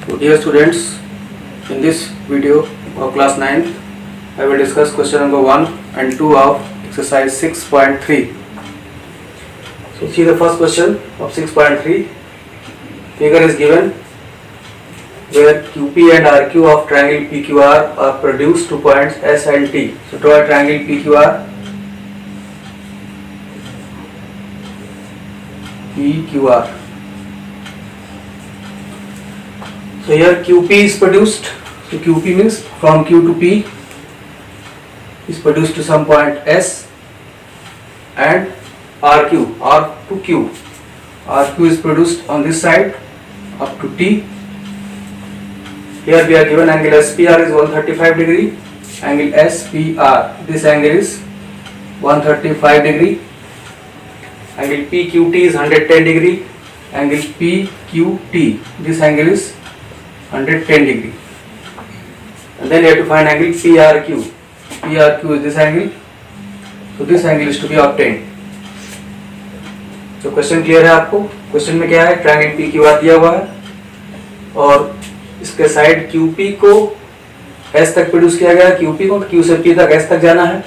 So dear students, in this video of class 9th, I will discuss question number 1 and 2 of exercise 6.3. So see the first question of 6.3. Figure is given where QP and RQ of triangle PQR are produced to points S and T. So draw a triangle PQR. So here QP is produced. So QP means from Q to P is produced to some point S, and RQ, R to Q. RQ is produced on this side up to T. Here we are given angle SPR is 135 degree. Angle SPR, this angle is 135 degree. Angle PQT is 110 degree. Angle PQT, this angle is 110 degree. And then you have to find angle PRQ. PRQ is this angle. So this angle is to be obtained. तो question clear है आपको? Question में क्या है, triangle PQR दिया हुआ है और इसके साइड QP को S तक प्रोड्यूस किया गया, QP को Q से P तक S तक जाना है,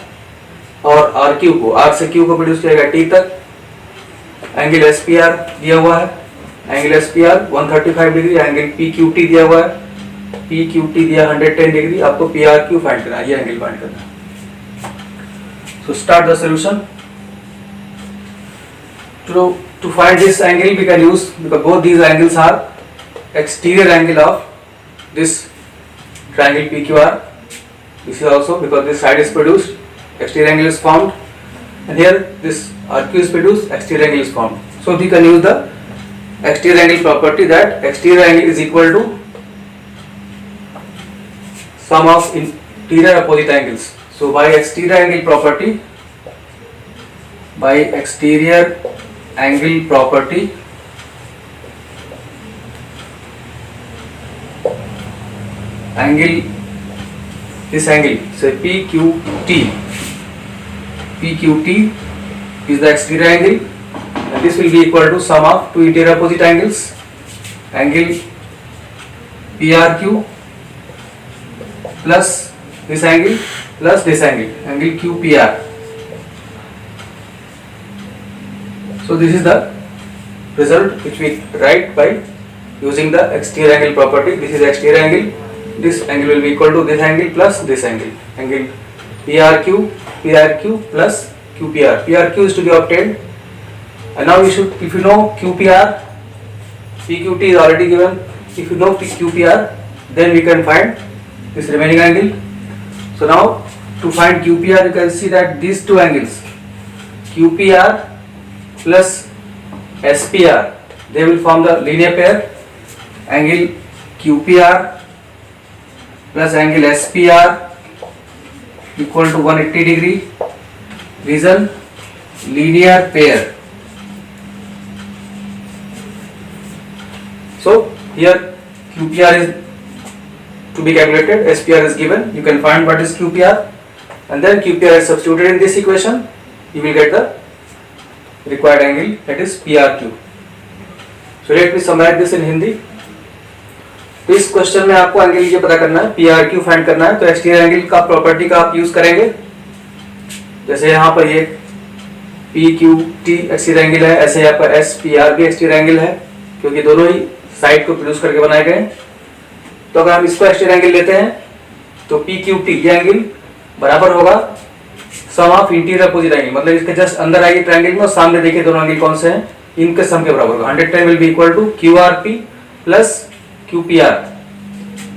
और RQ को R से Q को प्रोड्यूस किया गया T तक. एंगल SPR दिया हुआ है, angle SPR 135 degree. Angle PQT दिया हुआ है, PQT दिया 110 डिग्री. आपको PRQ फाइंड करना है, ये एंगल फाइंड करना है. So start the solution. To find this angle we can use, because both these angles are exterior angle of this triangle PQR. This is also because this side is produced, exterior angle is formed, and here this RQ is produced, exterior angle is formed. So we can use the exterior angle property, that exterior angle is equal to sum of interior opposite angles. So by exterior angle property, angle, this angle, say PQT is the exterior angle, and this will be equal to sum of two interior opposite angles, angle PRQ plus this angle plus this angle, angle QPR. So this is the result which we write by using the exterior angle property. This is exterior angle. This angle will be equal to this angle plus this angle, angle PRQ plus QPR. PRQ is to be obtained, and now if you know QPR, PQT is already given. If you know QPR, then we can find this remaining angle. So now to find QPR, you can see that these two angles, QPR plus SPR, they will form the linear pair. Angle QPR plus angle SPR equal to 180 degree, reason linear pair. So here QPR is to be calculated, SPR is given. You can find what is QPR, and then QPR is substituted in this equation. You will get the required angle, that is PRQ. So let me summarize this in Hindi. तो इस question में आपको angle ये पता करना है, PRQ find करना है. तो एक्सटीरियर एंगल का प्रॉपर्टी का आप यूज करेंगे. जैसे यहाँ पर ये PQT एक्सटीरियर एंगल है, ऐसे यहाँ पर SPR भी एक्सटीरियर एंगल है, क्योंकि दोनों ही साइड को प्रोड्यूस करके बनाए गए. तो अगर हम इसको एक्सटीरियर एंगल लेते हैं तो PQT ये एंगल बराबर होगा सम ऑफ इंटीरियर अपोजिट एंगल, मतलब इसके जस्ट अंदर आएगी ट्रायंगल में और सामने देखिए दोनों एंगल कौन से हैं, इनके सम के बराबर होगा. 110 will be equal to QRP plus QPR,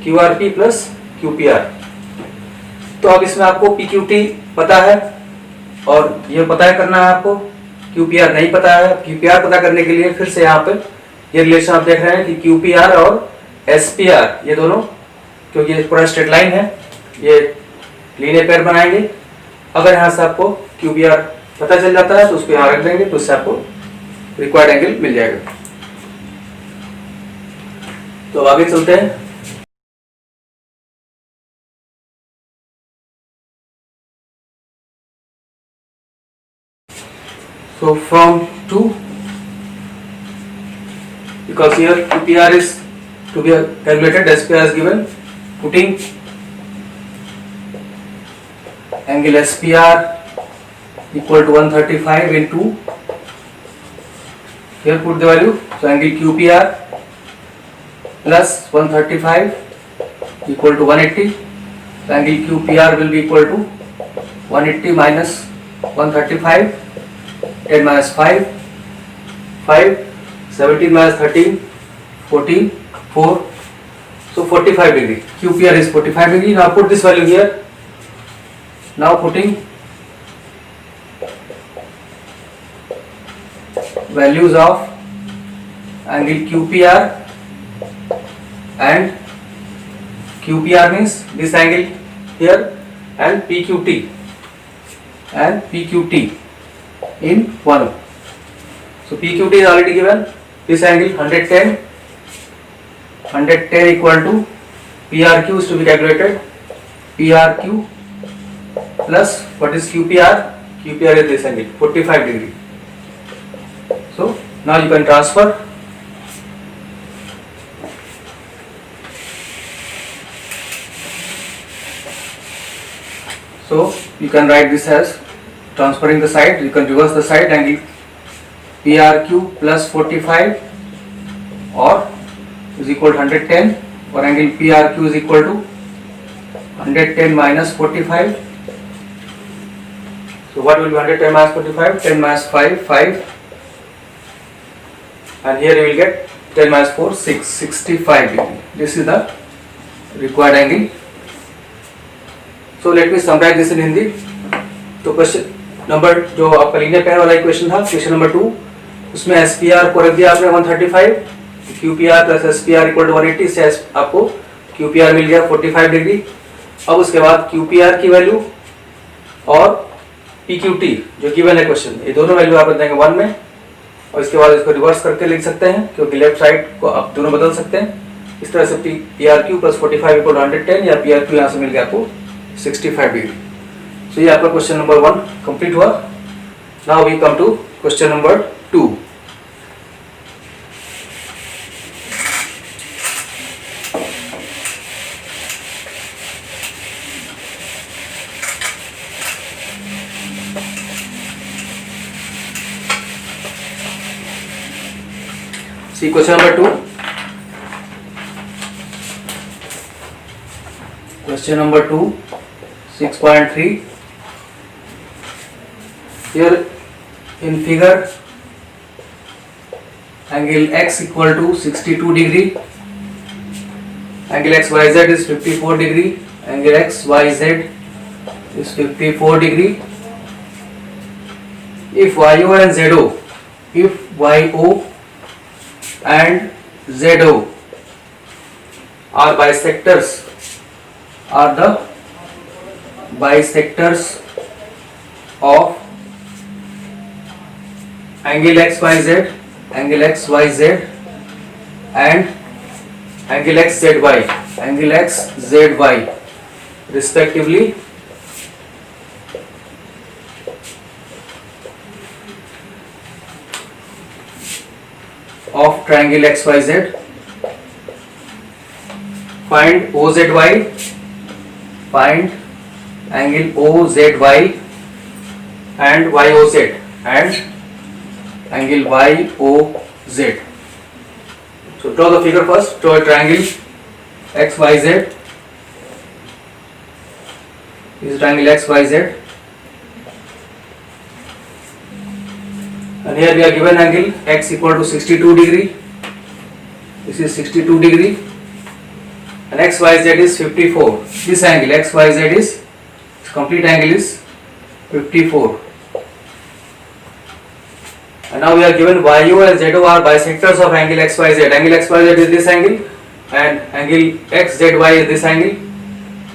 QRP plus QPR. तो अब इसमें आपको PQT पता है और ये पता है करना है आपको, QPR नहीं पता है. QPR पता करने के लिए फिर से यहाँ पे ये रिलेशन आप देख रहे हैं कि QPR और SPR ये दोनों, क्योंकि ये पूरा स्ट्रेट लाइन है, ये लीनियर पेयर बनाएंगे. अगर यहाँ से आपको QPR पता चल जाता है तो उसको यहाँ रख देंगे, तो इससे आपको रिक्वायर्ड एंगल मिल जाएगा. तो आगे चलते हैं. So from 2, because here QPR is to be calculated. SPR is given. Putting angle SPR equal to 135 into, here put the value, so angle QPR plus 135 equal to 180. So angle QPR will be equal to 180 minus 135, 10 minus 5, 17 minus 13, 14, 4, so 45 degree. QPR is 45 degree. Now put this value here. Now putting values of angle QPR, and QPR means this angle here, and PQT in 1. So PQT is already given. This angle 110 equal to PRQ is to be calculated. PRQ plus what is QPR? QPR is this angle 45 degree. So now you can transfer. So you can write this as transferring the side. You can reverse the side. Angle PRQ plus 45 or is equal to 110, or angle PRQ is equal to 110 minus 45. So what will be 110 minus 45? 10 minus 5, 5, and here you will get 10 minus 4, 6, 65 degree. This is the required angle. So let me summarize this in Hindi. तो question number जो आपका linear pair वाला equation था, question number 2, उसमें SPR को रख दिया आपने 135, QPR plus SPR equal to 180 से आपको QPR मिल गया 45 डिग्री। अब उसके बाद QPR की वैल्यू और PQT जो गिवन है क्वेश्चन, ये दोनों वैल्यू आप देंगे 1 में, और इसके बाद इसको रिवर्स करके लिख सकते हैं क्योंकि लेफ्ट साइड को आप दोनों बदल सकते हैं। इस तरह से PRQ प्लस 45 इक्वल टू 110 या PRQ यहाँ से मिल गया आपको 65 डिग्री। So ये आपका क्वेश्चन नंबर 1 कंप्लीट हुआ। Now we come to question number 2। See question number 2. Question number 2, 6.3. Here in figure, angle x equal to 62 degree, angle xyz is 54 degree, angle xyz is 54 degree. If yo and zo, if yo and zo are bisectors, are the bisectors of angle xyz and angle xzy respectively, of triangle xyz, find OZY, find angle OZY and YOZ and angle YOZ. So draw the figure first. Draw a triangle XYZ. This is triangle XYZ, and here we are given angle x equal to 62 degree. This is 62 degree. And XYZ is 54. This angle XYZ is complete angle is 54. And now we are given YO and ZO are bisectors of angle XYZ. Angle XYZ is this angle and angle XZY is this angle.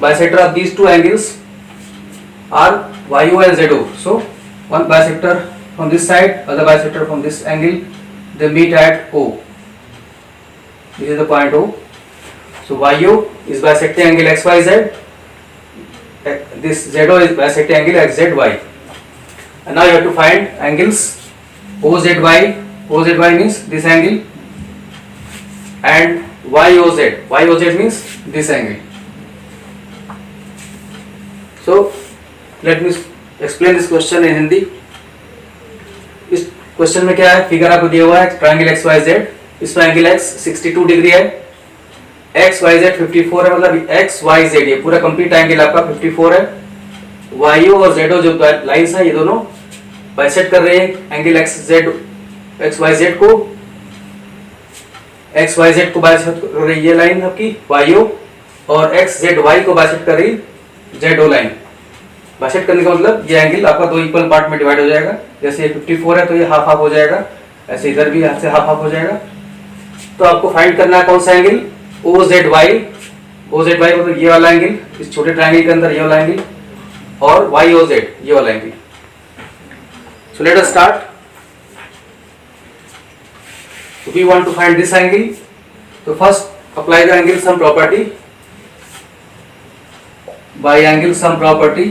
Bisector of these two angles are YO and ZO. So one bisector from this side, other bisector from this angle, they meet at O. This is the point O. So YO is bisecting angle XYZ, this ZO is bisecting angle XZY. And now you have to find angles OZY. OZY means this angle and YOZ means this angle. So let me explain this question in Hindi. इस question में क्या है, figure आपको दिया हुआ है triangle XYZ, इसमें angle X 62 degree है, XYZ 54 है, मतलब XYZ ये पूरा कंप्लीट एंगल आपका 54 है। YO और ZO जो लाइंस है ये दोनों बाइसेक्ट कर रहे हैं एंगल XYZ को, XYZ को बाइसेक्ट कर रही है ये लाइन आपकी YO, और XZY को बाइसेक्ट कर रही ZO लाइन। बाइसेक्ट करने का मतलब ये एंगल आपका दो इक्वल पार्ट में डिवाइड हो जाएगा, जैसे ये 54 है तो ये हाफ हाफ हो जाएगा, ऐसे इधर भी यहाँ से हाफ हाफ हो जाएगा। तो आपको फाइंड करना है कौन सा एंगल, OZY मतलब ये वाला एंगल, इस छोटे ट्रायंगल के अंदर ये वाला एंगल, और YOZ ये वाला angle. So let us start. So we want to find this angle. So first apply the angle sum property. By angle sum property,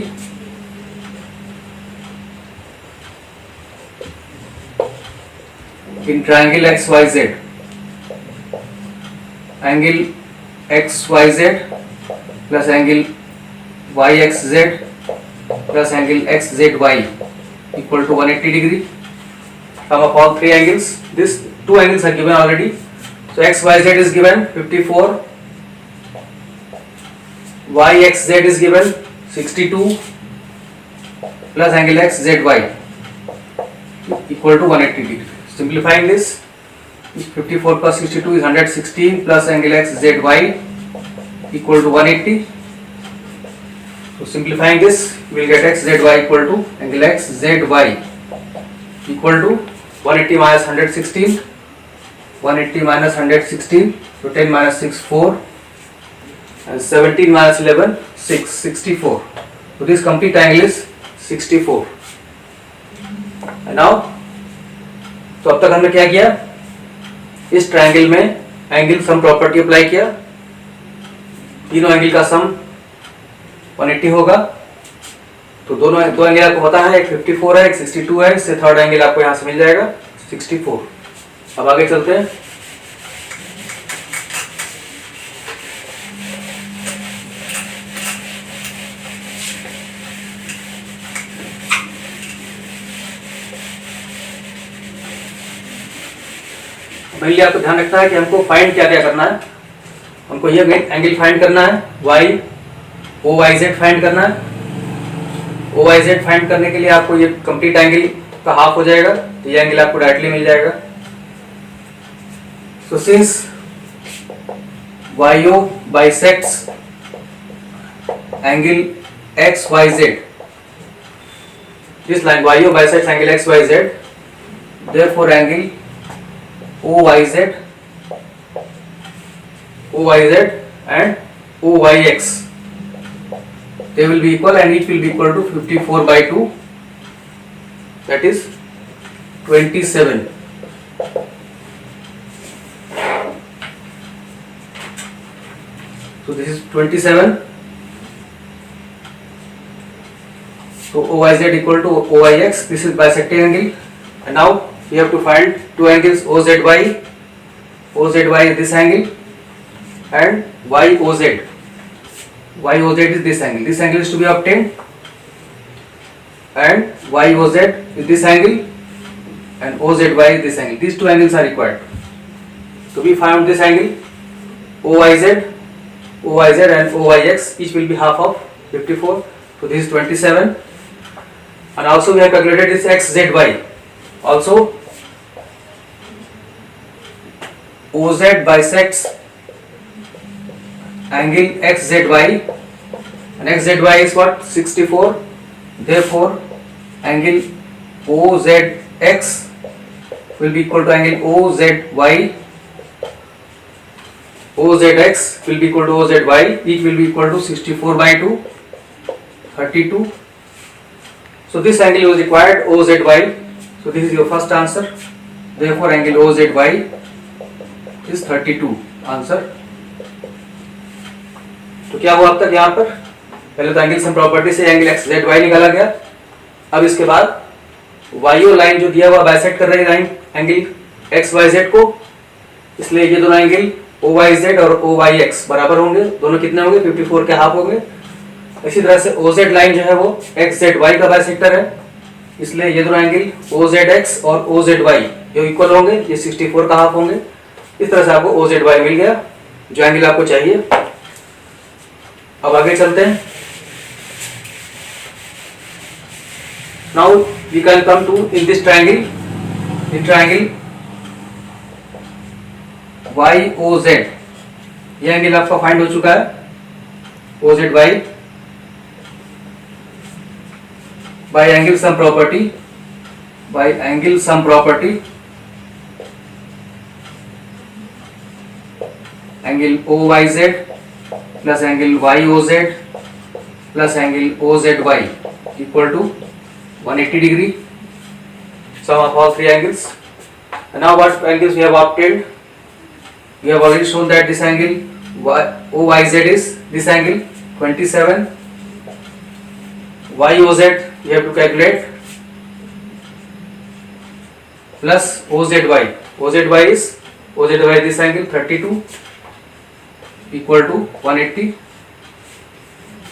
in triangle XYZ, angle XYZ plus angle YXZ plus angle XZY equal to 180 degree. Sum of all three angles. This two angles are given already. So XYZ is given 54, YXZ is given 62 plus angle XZY equal to 180 degree. Simplifying this, 54 plus 62 is 116 plus angle XZY equal to 180. So simplifying this, we will get XZY equal to angle XZY equal to 180 minus 116, 180 minus 116, so 10 minus 6 4, and 17 minus 11 6, 64. So this complete angle is 64. And now, तो अब तक हमने क्या किया, इस triangle में angle sum property apply किया, तीनों एंगल का सम 180 होगा। तो दो एंगल आपको पता है, एक 54 है, एक 62 है, इससे थर्ड एंगल आपको यहां से मिल जाएगा 64। अब आगे चलते हैं। पहले आपको ध्यान रखना है कि हमको फाइंड क्या क्या करना है। हमको ये एंगल फाइंड करना है, OYZ फाइंड करना है। OYZ फाइंड करने के लिए आपको ये कंप्लीट एंगल का हाफ हो जाएगा, तो ये एंगल आपको डायरेक्टली मिल जाएगा। So since YO bisects angle XYZ, this line YO bisects angle XYZ, therefore angle OYZ and OYX, they will be equal and each will be equal to 54 by 2, that is 27. So this is 27. So OYZ equal to OYX, this is bisecting angle. And now we have to find two angles OZY. OZY is this angle and YOZ. YOZ is this angle. This angle is to be obtained, and YOZ is this angle and OZY is this angle. These two angles are required. So we found this angle OYZ and OYX, each will be half of 54. So this is 27. And also we have calculated this XZY. Also OZ bisects angle XZY, and XZY is what? 64. Therefore angle OZX will be equal to angle OZY. OZX will be equal to OZY, each will be equal to 64 by 2, 32. So this angle was required, OZY. So this is your first answer. Therefore angle OZY is 32 answer. तो क्या हुआ अब तक यहाँ पर, पहले तो angle sum property से एंगल XZY निकाला गया। अब इसके बाद YO लाइन जो दिया हुआ बाइसेक्ट कर रही है लाइन एंगल XYZ को, इसलिए ये दोनों एंगल OYZ और OYX बराबर होंगे, दोनों कितने होंगे 54 के हाफ होंगे। इसी तरह से OZ लाइन जो है वो XZY का बाइसेक्टर है, इसलिए ये दोनों एंगल OZX और OZY ये इक्वल होंगे, ये 64 का हाफ होंगे। इस तरह से आपको OZY मिल गया जो एंगल आपको चाहिए। अब आगे चलते हैं। Now we can come to in this triangle, in triangle YOZ, ये एंगल आपका फाइंड हो चुका है OZY by angle sum property, by angle sum property, angle OYZ plus angle YOZ plus angle OZY equal to 180 degree, sum of all three angles. And now what angles we have obtained? We have already shown that this angle OYZ is this angle 27, YOZ you have to calculate plus OZY, OZY is this angle 32 equal to 180.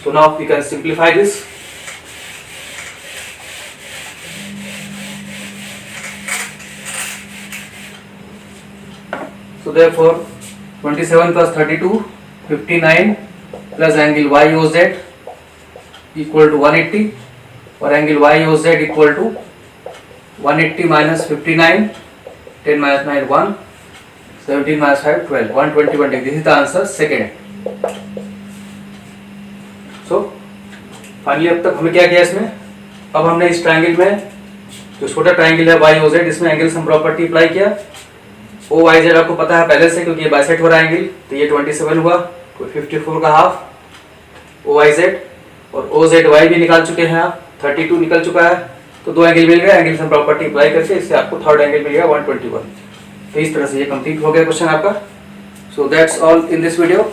So now we can simplify this. So therefore 27 plus 32, 59 plus angle YOZ equal to 180, और angle YOZ equal to 180 minus 59, 10 minus 9 1, 17 minus 5 12, 121 degree. This is the answer second. So finally अब तक हमें क्या किया इसमें, अब हमने इस ट्रायंगल में जो छोटा ट्रायंगल है YOZ, इसमें एंगल सम प्रॉपर्टी अप्लाई किया। OYZ आपको पता है पहले से, क्योंकि ये बाइसेक्ट हो रहा है एंगल, तो ये 27 हुआ, 54 का हाफ OYZ, और OZY भी निकाल चुके हैं आप, 32 निकल चुका है, तो दो एंगल मिल गया। एंगल सम प्रॉपर्टी अप्लाई करके इससे आपको थर्ड एंगल मिल गया 121। तो इस तरह से ये कंप्लीट हो गया क्वेश्चन आपका। So that's all in this video.